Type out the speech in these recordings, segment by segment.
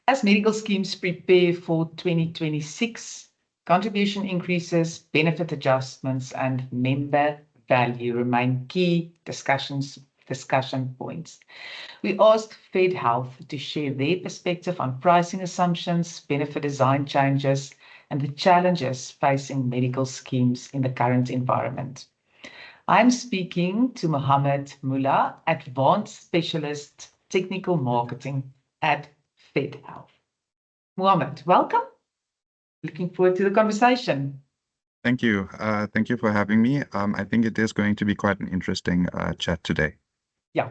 As medical schemes prepare for 2026, contribution increases, benefit adjustments, and member value remain key discussion points. We asked Fedhealth to share their perspective on pricing assumptions, benefit design changes, and the challenges facing medical schemes in the current environment. I'm speaking to Mohamed Moolla, Advanced Specialist Technical Marketing at Fedhealth. Mohamed, welcome. Looking forward to the conversation. Thank you. Thank you for having me. I think it is going to be quite an interesting chat today. Yeah.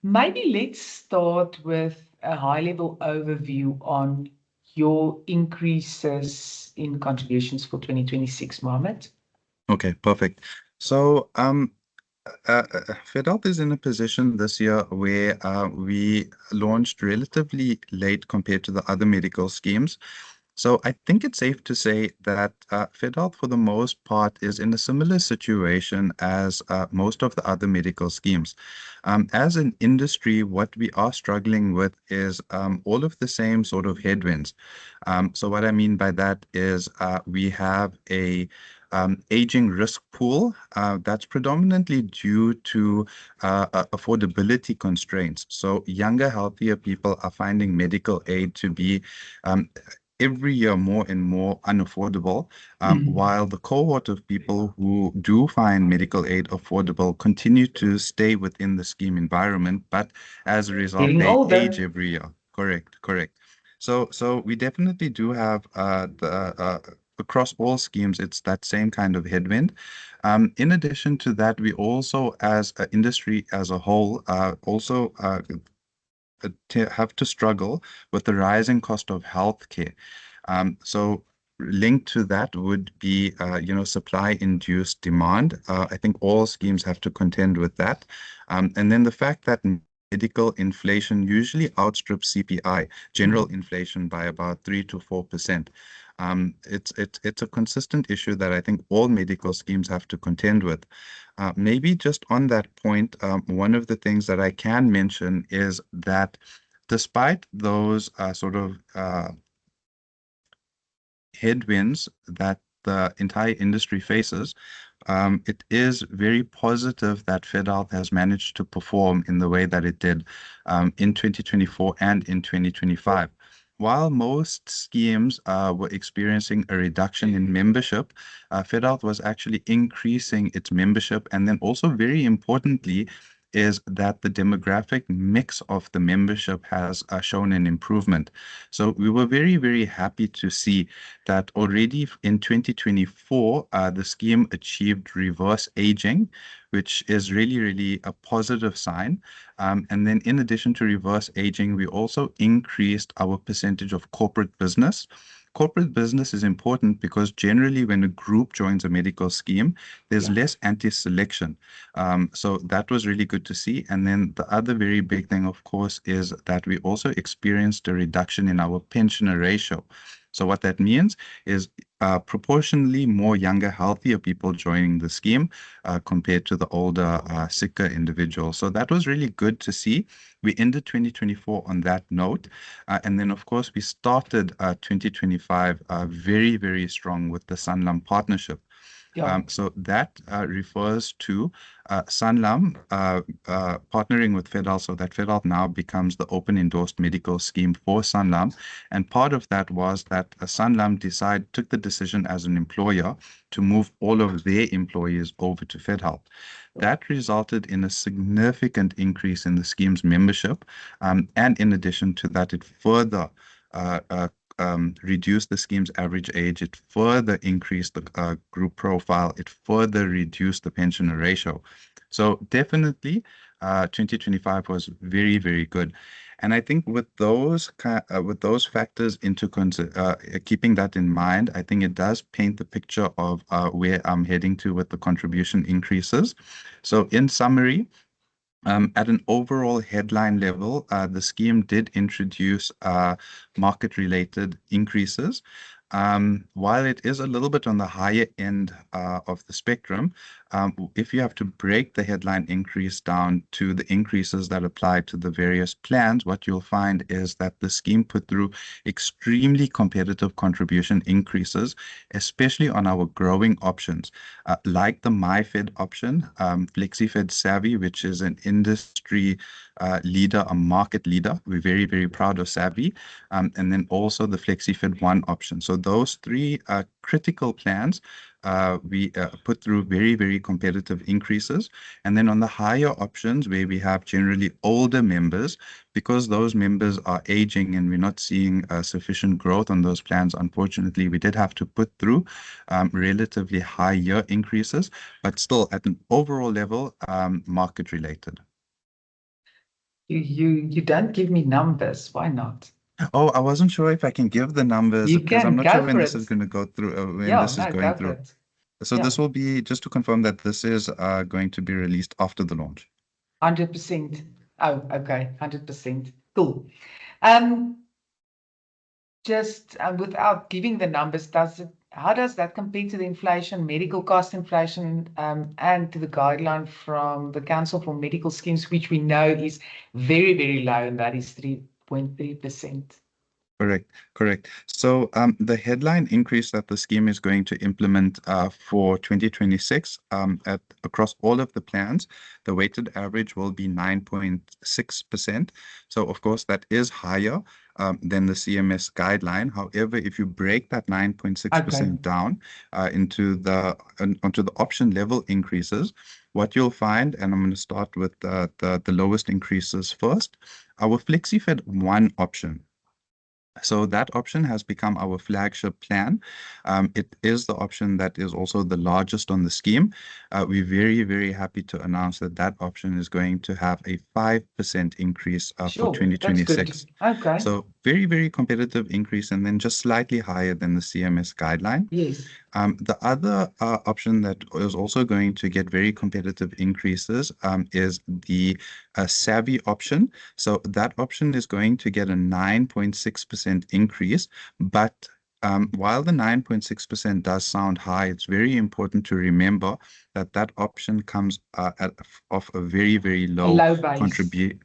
Maybe let's start with a high-level overview on your increases in contributions for 2026, Mohamed. Okay, perfect. So, Fedhealth is in a position this year where we launched relatively late compared to the other medical schemes. So I think it's safe to say that Fedhealth, for the most part, is in a similar situation as most of the other medical schemes. As an industry, what we are struggling with is all of the same sort of headwinds. So what I mean by that is we have a aging risk pool that's predominantly due to affordability constraints. So younger, healthier people are finding medical aid to be every year more and more unaffordable, while the cohort of people who do find medical aid affordable continue to stay within the scheme environment, but as a result, Getting they older. age every year. Correct. So we definitely do have across all schemes, it's that same kind of headwind. In addition to that, we also, as an industry as a whole, also have to struggle with the rising cost of healthcare. So linked to that would be, supply-induced demand. I think all schemes have to contend with that. And then the fact that medical inflation usually outstrips CPI, general inflation, by about 3 to 4%. It's a consistent issue that I think all medical schemes have to contend with. Maybe just on that point, one of the things that I can mention is that despite those headwinds that the entire industry faces, it is very positive that Fedhealth has managed to perform in the way that it did in 2024 and in 2025. While most schemes were experiencing a reduction in membership, Fedhealth was actually increasing its membership, and then also very importantly is that the demographic mix of the membership has shown an improvement. So we were very, very happy to see that already in 2024, the scheme achieved reverse aging, which is really, really a positive sign. And then in addition to reverse aging, we also increased our percentage of corporate business. Corporate business is important because generally when a group joins a medical scheme, there's less anti-selection. So that was really good to see. And then the other very big thing, of course, is that we also experienced a reduction in our pensioner ratio. So what that means is proportionally more younger, healthier people joining the scheme compared to the older, sicker individuals. So that was really good to see. We ended 2024 on that note. And then, of course, we started 2025 very, very strong with the Sanlam partnership. So that refers to Sanlam partnering with Fedhealth so that Fedhealth now becomes the open endorsed medical scheme for Sanlam. And part of that was that Sanlam took the decision as an employer to move all of their employees over to Fedhealth. That resulted in a significant increase in the scheme's membership. And in addition to that, it further reduced the scheme's average age, it further increased the group profile, it further reduced the pensioner ratio. So definitely 2025 was very, very good. And I think with those factors into keeping that in mind, I think it does paint the picture of where I'm heading to with the contribution increases. So in summary, at an overall headline level, the scheme did introduce market-related increases. While it is a little bit on the higher end of the spectrum, if you have to break the headline increase down to the increases that apply to the various plans, what you'll find is that the scheme put through extremely competitive contribution increases, especially on our growing options, like the MyFed option, FlexiFed Savvy, which is an industry leader, a market leader. We're very, very proud of Savvy. And then also the FlexiFed One option. So those three critical plans we put through very, very competitive increases. And then on the higher options, where we have generally older members, because those members are aging and we're not seeing sufficient growth on those plans, unfortunately, we did have to put through relatively higher increases, but still at an overall level, market related. You don't give me numbers. Why not? Oh, I wasn't sure if I can give the numbers You because I'm can not sure go when for this is it. going to go through, when Yeah, this is no, going go for through. it. So Yeah, this will be, just to confirm that this is going to be released after the launch. 100%. Oh, okay, 100%. Cool. Um, just without giving the numbers, how does that compare to the inflation, medical cost inflation, and to the guideline from the Council for Medical Schemes, which we know is very, very low, and that is 3.3%? Correct, correct. So the headline increase that the scheme is going to implement for 2026 across all of the plans, the weighted average will be 9.6%. So of course that is higher than the CMS guideline. However, if you break that 9.6% down onto the option level increases, what you'll find, and I'm going to start with the lowest increases first, our FlexiFed One option. So that option has become our flagship plan. It is the option that is also the largest on the scheme. We're very, very happy to announce that that option is going to have a 5% increase for Sure, that's 2026. good. Okay. So very, very competitive increase, and then just slightly higher than the CMS guideline. Yes. The other option that is also going to get very competitive increases is the Savvy option. So that option is going to get a 9.6% increase, but while the 9.6% does sound high, it's very important to remember that that option comes off a very, very low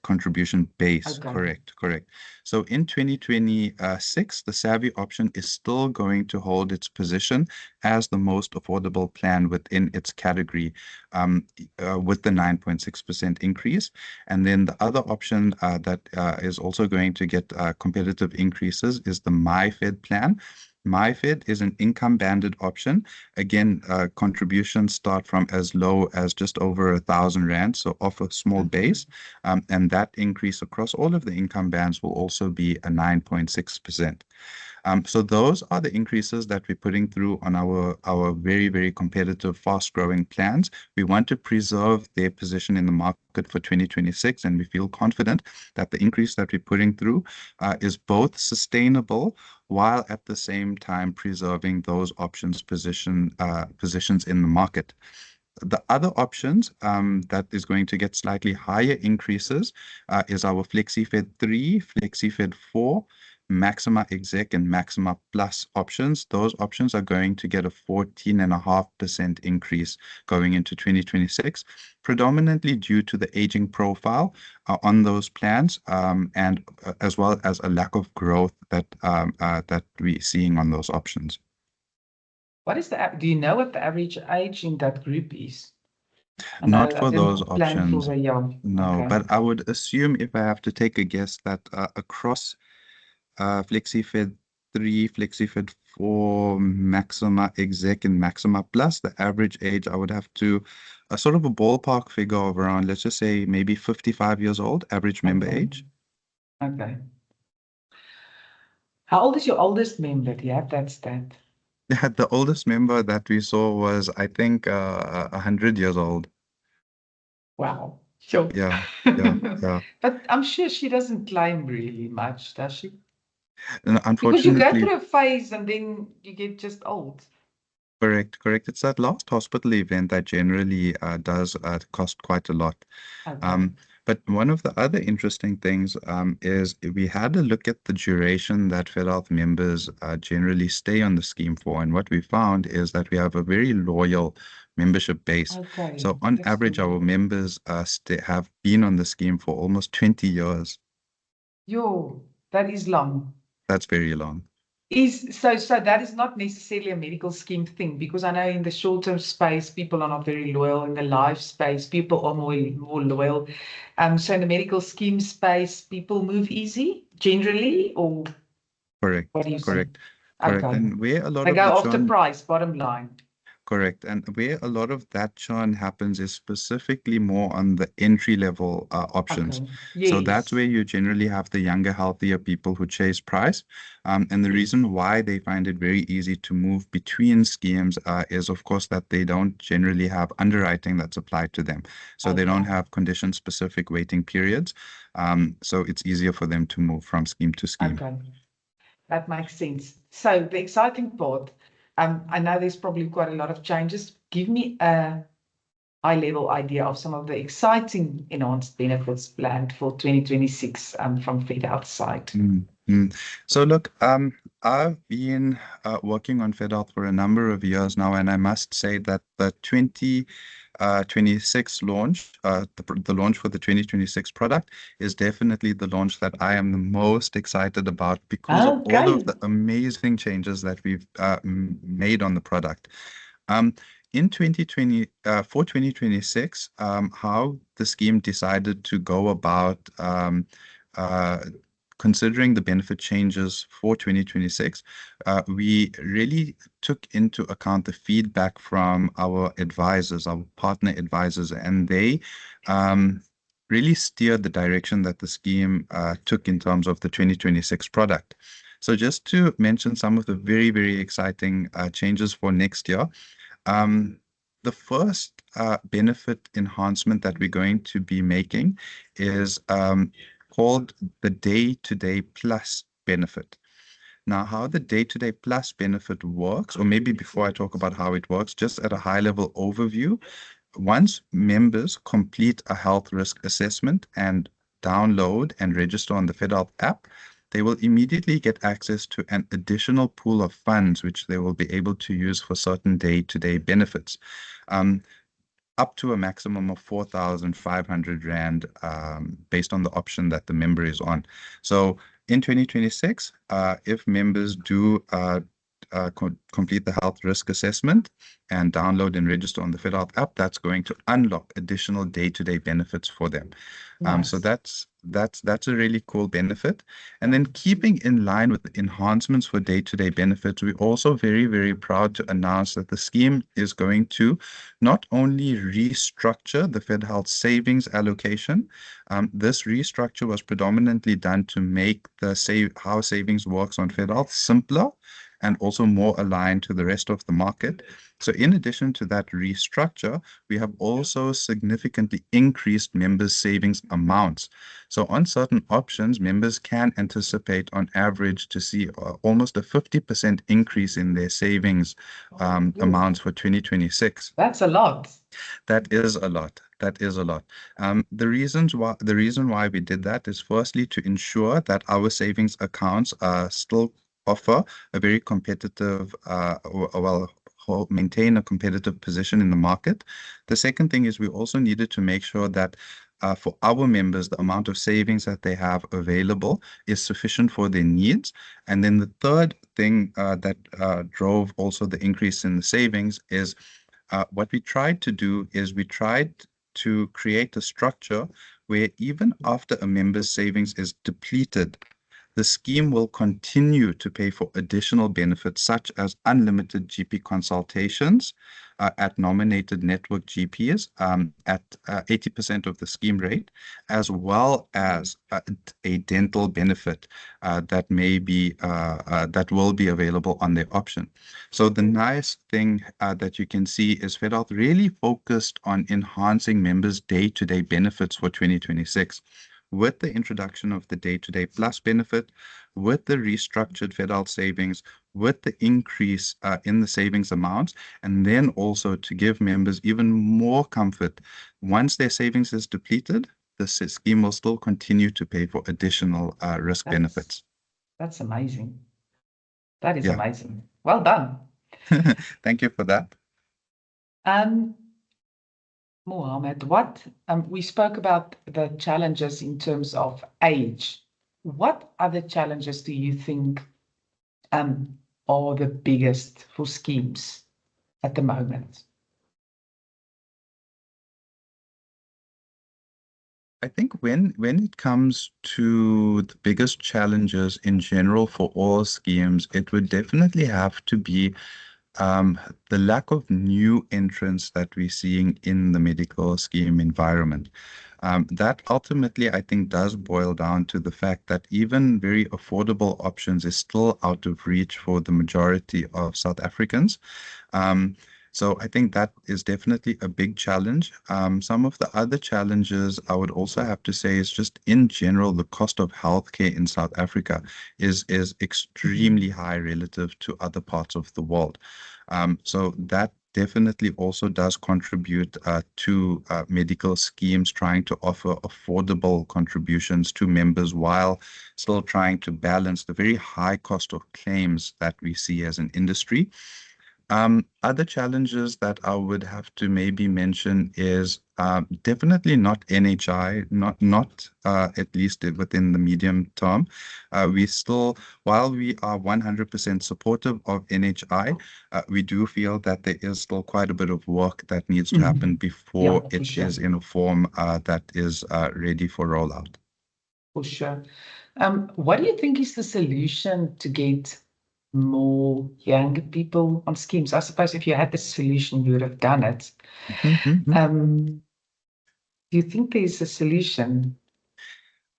contribution base. Okay. Correct, correct. So in 2026, the Savvy option is still going to hold its position as the most affordable plan within its category with the 9.6% increase. And then the other option that is also going to get competitive increases is the MyFed plan. MyFed is an income banded option. Again, contributions start from as low as just over 1,000 Rand, so off a small base. And that increase across all of the income bands will also be a 9.6%. So those are the increases that we're putting through on our very, very competitive, fast-growing plans. We want to preserve their position in the market for 2026, and we feel confident that the increase that we're putting through is both sustainable while at the same time preserving those positions in the market. The other options that is going to get slightly higher increases is our FlexiFed 3, FlexiFed 4, Maxima Exec and Maxima Plus options. Those options are going to get a 14.5% increase going into 2026, predominantly due to the aging profile on those plans and as well as a lack of growth that we're seeing on those options. What is do you know what the average age in that group is? Not for those options. No, Okay. but I would assume, if I have to take a guess, that across FlexiFed 3, FlexiFed 4, Maxima Exec, and Maxima Plus, the average age, I would have to a sort of a ballpark figure of around, let's just say maybe 55 years old, average member age. Okay. How old is your oldest member? Do you have that stat? The oldest member that we saw was, I think, 100 years old. Wow. Sure. Yeah, yeah. But I'm sure she doesn't claim really much, does she? And Because you go unfortunately, through a phase and then you get just old. correct, correct. It's that last hospital event that generally does cost quite a lot. Okay. But one of the other interesting things is we had a look at the duration that Fedhealth members generally stay on the scheme for. And what we found is that we have a very loyal membership base. Okay, So on that's average, good. our members have been on the scheme for almost 20 years. Yo, that is long. That's very long. So that is not necessarily a medical scheme thing, because I know in the short-term space people are not very loyal. In the life space, people are more loyal. So in the medical scheme space, people move easy generally, or Correct, what do you say? correct, correct. Okay. And where a lot They of the go after churn price, bottom line. Correct. And where a lot of that churn happens is specifically more on the entry level options. Okay. So that's where Yes. you generally have the younger, healthier people who chase price. And the reason Yes. why they find it very easy to move between schemes is, of course, that they don't generally have underwriting that's applied to them. So they don't Okay. have condition-specific waiting periods. So it's easier for them to move from scheme to scheme. Okay. That makes sense. So the exciting part, I know there's probably quite a lot of changes. Give me a high-level idea of some of the exciting enhanced benefits planned for 2026 from Fedhealth side. Mm, mm. So look, I've been working on Fedhealth for a number of years now, and I must say that the 2026 launch, the launch for the 2026 product is definitely the launch that I am the most excited about because of all of Okay. the amazing changes that we've made on the product. Um, in 2020, for 2026, how the scheme decided to go about uh, considering the benefit changes for 2026, we really took into account the feedback from our advisors, our partner advisors, and they really steered the direction that the scheme took in terms of the 2026 product. So just to mention some of the very, very exciting changes for next year, um, the first benefit enhancement that we're going to be making is called the Day-to-Day Plus benefit. Now, how the Day-to-Day Plus benefit works, or maybe before I talk about how it works, just at a high level overview, once members complete a health risk assessment and download and register on the Fedhealth app, they will immediately get access to an additional pool of funds which they will be able to use for certain day-to-day benefits. Um, Up to a maximum of 4,500 Rand based on the option that the member is on. So in 2026, if members do complete the health risk assessment and download and register on the Fedhealth app, that's going to unlock additional day-to-day benefits for them. So Nice. that's a really cool benefit. And then keeping in line with the enhancements for day-to-day benefits, we're also very, very proud to announce that the scheme is going to not only restructure the Fedhealth savings allocation. This restructure was predominantly done to make how savings works on Fedhealth simpler and also more aligned to the rest of the market. So in addition to that restructure, we have also significantly increased members' savings amounts. So on certain options, members can anticipate on average to see almost a 50% increase in their savings amounts for 2026. That's a lot. That is a lot. That is a lot. The reason why we did that is firstly to ensure that our savings accounts still offer a very competitive, maintain a competitive position in the market. The second thing is we also needed to make sure that for our members, the amount of savings that they have available is sufficient for their needs. And then the third thing that drove also the increase in the savings is what we tried to do is we tried to create a structure where even after a member's savings is depleted, the scheme will continue to pay for additional benefits such as unlimited GP consultations at nominated network GPs at 80% of the scheme rate, as well as a dental benefit that will be available on their option. So the nice thing that you can see is Fedhealth really focused on enhancing members' day-to-day benefits for 2026 with the introduction of the Day-to-Day Plus benefit, with the restructured Fedhealth savings, with the increase in the savings amounts, and then also to give members even more comfort. Once their savings is depleted, the scheme will still continue to pay for additional risk benefits. That's amazing. That is Yeah. amazing. Well done. Thank you for that. Mohamed, we spoke about the challenges in terms of age. What other challenges do you think are the biggest for schemes at the moment? I think when it comes to the biggest challenges in general for all schemes, it would definitely have to be the lack of new entrants that we're seeing in the medical scheme environment. That ultimately, I think, does boil down to the fact that even very affordable options is still out of reach for the majority of South Africans. So I think that is definitely a big challenge. Some of the other challenges I would also have to say is just in general, the cost of healthcare in South Africa is extremely high relative to other parts of the world. So that definitely also does contribute to medical schemes trying to offer affordable contributions to members while still trying to balance the very high cost of claims that we see as an industry. Other challenges that I would have to maybe mention is definitely not NHI, not at least within the medium term. We still, while we are 100% supportive of NHI, we do feel that there is still quite a bit of work that needs to happen before Yeah, it sure. is in a form that is ready for rollout. For sure. What do you think is the solution to get more younger people on schemes? I suppose if you had the solution, you would have done it. Do you think there's a solution?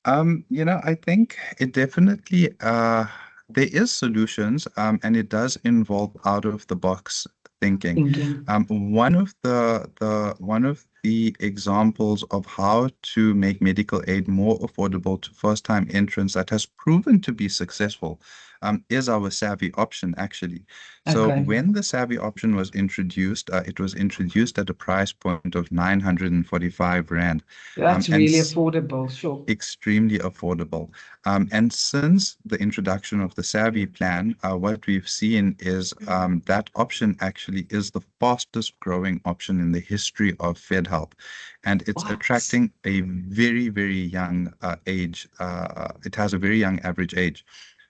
I think it definitely there is solutions, and it does involve out of the box thinking. One of the examples of how to make medical aid more affordable to first-time entrants that has proven to be successful is our Savvy option, actually. So Okay. when the Savvy option was introduced, it was introduced at a price point of 945 Rand. That's And really affordable, sure. extremely affordable. And since the introduction of the Savvy plan, what we've seen is that option actually is the fastest growing option in the history of Fedhealth. And it's attracting a very, very young age. It has a very young average age.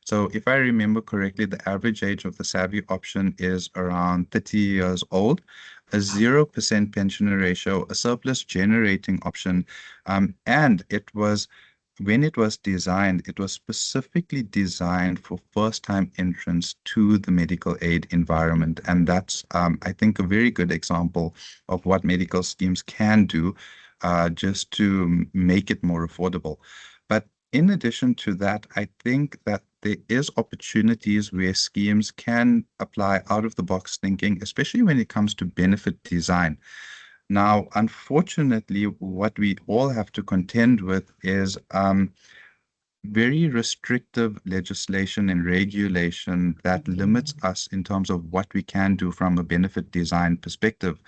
So if I remember correctly, the average age of the Savvy option is around 30 years old, a 0% pensioner ratio, a surplus generating option, and when it was designed, it was specifically designed for first-time entrants to the medical aid environment. And that's, I think, a very good example of what medical schemes can do just to make it more affordable. But in addition to that, I think that there is opportunities where schemes can apply out-of-the-box thinking, especially when it comes to benefit design. Now, unfortunately, what we all have to contend with is very restrictive legislation and regulation that limits us in terms of what we can do from a benefit design perspective.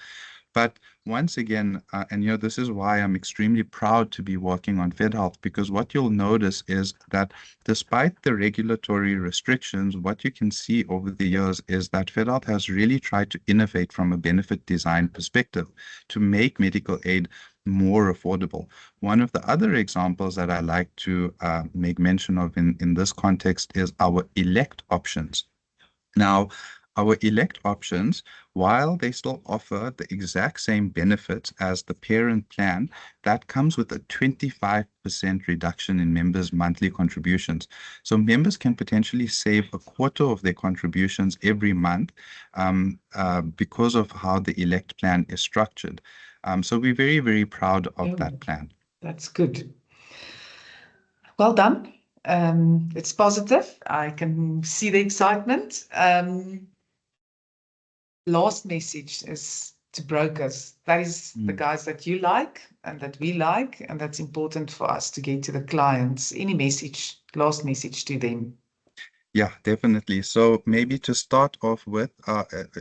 But once again, and this is why I'm extremely proud to be working on Fedhealth, because what you'll notice is that despite the regulatory restrictions, what you can see over the years is that Fedhealth has really tried to innovate from a benefit design perspective to make medical aid more affordable. One of the other examples that I like to make mention of in this context is our elect options. Now, our elect options, while they still offer the exact same benefits as the parent plan, that comes with a 25% reduction in members' monthly contributions. So members can potentially save a quarter of their contributions every month because of how the elect plan is structured. So we're very, very proud of that plan. That's good. Well done. It's positive. I can see the excitement. Last message is to brokers. That is the guys that you like and that we like, and that's important for us to get to the clients. Any message, last message to them? Yeah, definitely. So maybe to start off with,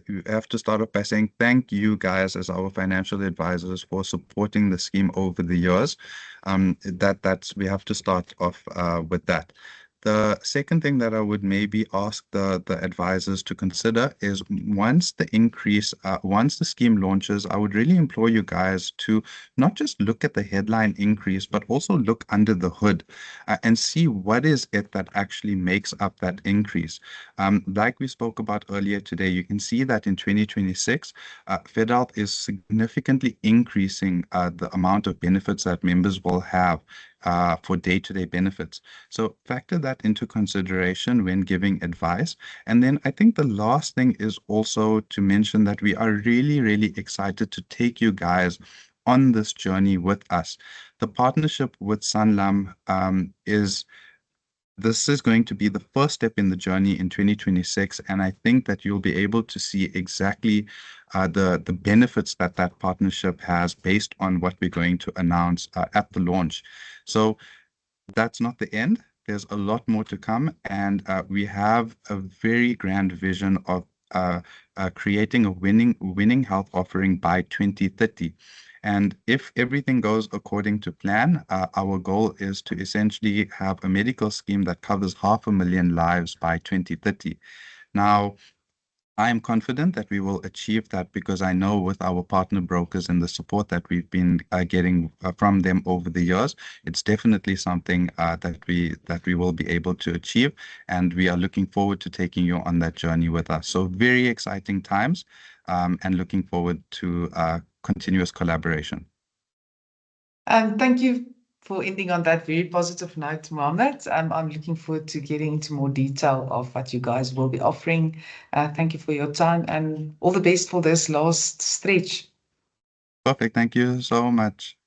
you have to start off by saying thank you guys as our financial advisors for supporting the scheme over the years. That's we have to start off with that. The second thing that I would maybe ask the advisors to consider is once the scheme launches, I would really implore you guys to not just look at the headline increase, but also look under the hood and see what is it that actually makes up that increase. Like we spoke about earlier today, you can see that in 2026, Fedhealth is significantly increasing the amount of benefits that members will have for day-to-day benefits. So factor that into consideration when giving advice. And then I think the last thing is also to mention that we are really, really excited to take you guys on this journey with us. The partnership with Sanlam is this is going to be the first step in the journey in 2026, and I think that you'll be able to see exactly the benefits that that partnership has based on what we're going to announce at the launch. So that's not the end. There's a lot more to come, and we have a very grand vision of creating a winning health offering by 2030. And if everything goes according to plan, our goal is to essentially have a medical scheme that covers 500,000 lives by 2030. Now, I am confident that we will achieve that because I know with our partner brokers and the support that we've been getting from them over the years, it's definitely something that we will be able to achieve, and we are looking forward to taking you on that journey with us. So very exciting times, and looking forward to continuous collaboration. Thank you for ending on that very positive note, Mohamed. I'm looking forward to getting into more detail of what you guys will be offering. Thank you for your time and all the best for this last stretch. Perfect. Thank you so much.